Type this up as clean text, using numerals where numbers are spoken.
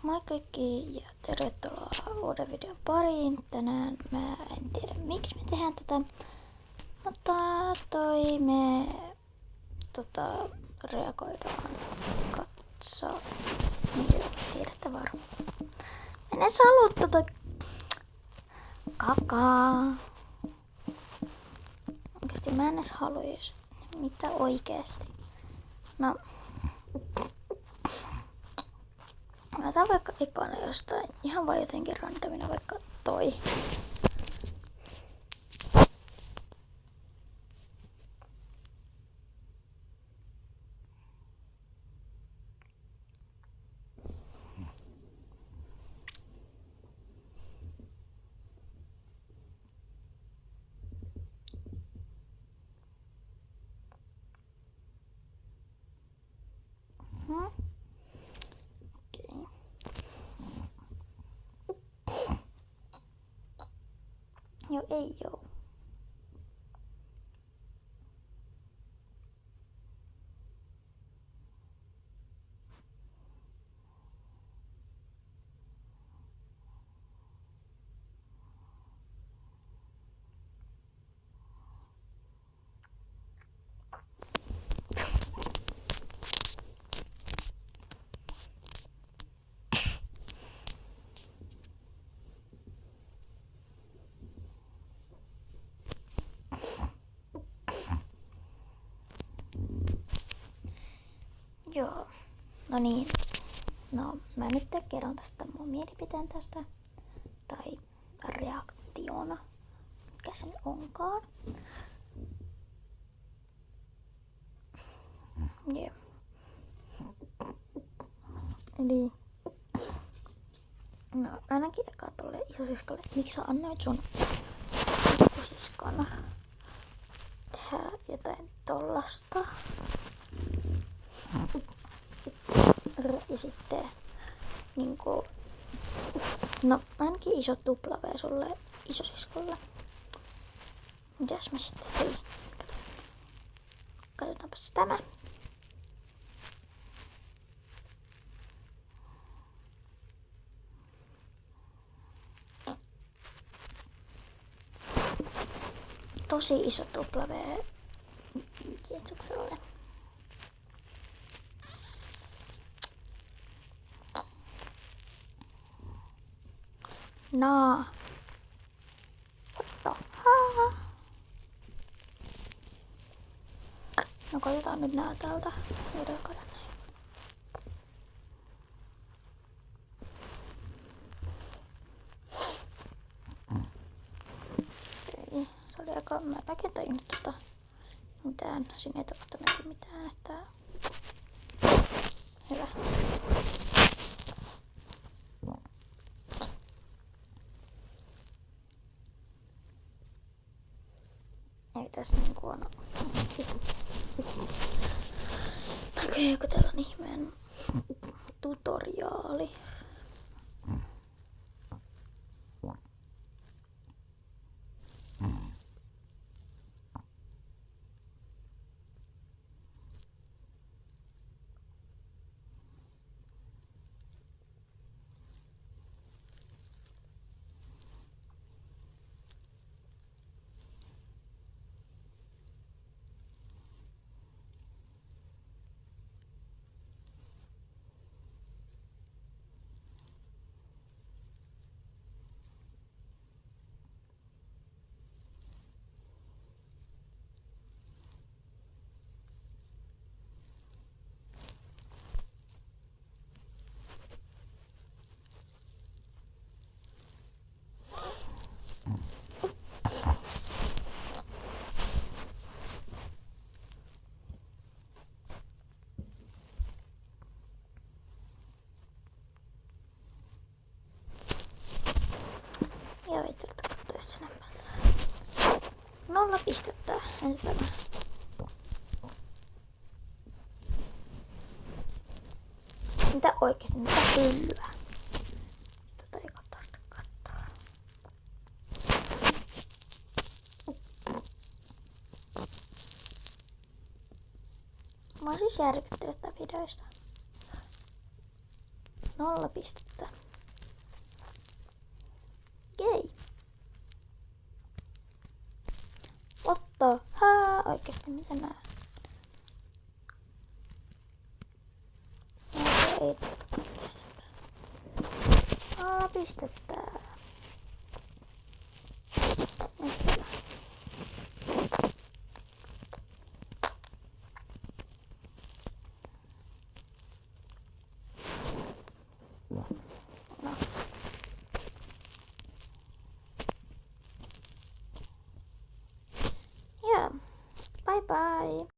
Moi kaikki ja tervetuloa uuden videon pariin. Tänään mä en tiedä miksi me tehdään tätä, mutta me reagoidaan katsoa. Joo, tiedätte varmaan. En edes halua tätä kakaa. Oikeesti mä en edes haluis. Mitä oikeesti? No. Mä otan vaikka ekana jostain ihan vaan jotenkin randomina vaikka toi. Okei. Joo, ei joo. Joo, no niin. No, mä nyt kerron tästä mun mielipiteen tästä. Tai reaktiona. Mikä se nyt onkaan. Joo. Eli no ainakin eka tolle isosiskolle, miksi sä annoit sun pikkusiskona tehdä jotain tollasta. Ja sitten niinku, no ainakin iso W sulle isosiskolle. Mitäs mä sitten tein? Katsotaanpas tämä. Tosi iso W Jeesukselle. Naa. No katsotaan nyt nää täältä. Reagoida näin. Okei. Se oli aika... Mäkin tajunnut mitään. Siinä ei tapahtunut mitään, että... Hyvä. Ei tässä niinku on... Näköjään joku tällainen ihmeen tutoriaali. Joo, ei tarvitse katsoa jos enempää. 0 pistettä. Entä tämä? Mitä oikeesti? Mitä hyllyä? Tätä ei tarvitse katsoa. Mä oon siis järkyttynyt videoista. 0 pistettä. Jei. Otto. Oikeesti mitä nää? Okei. 0 pistettä. Nyt. No. Yeah. Bye bye.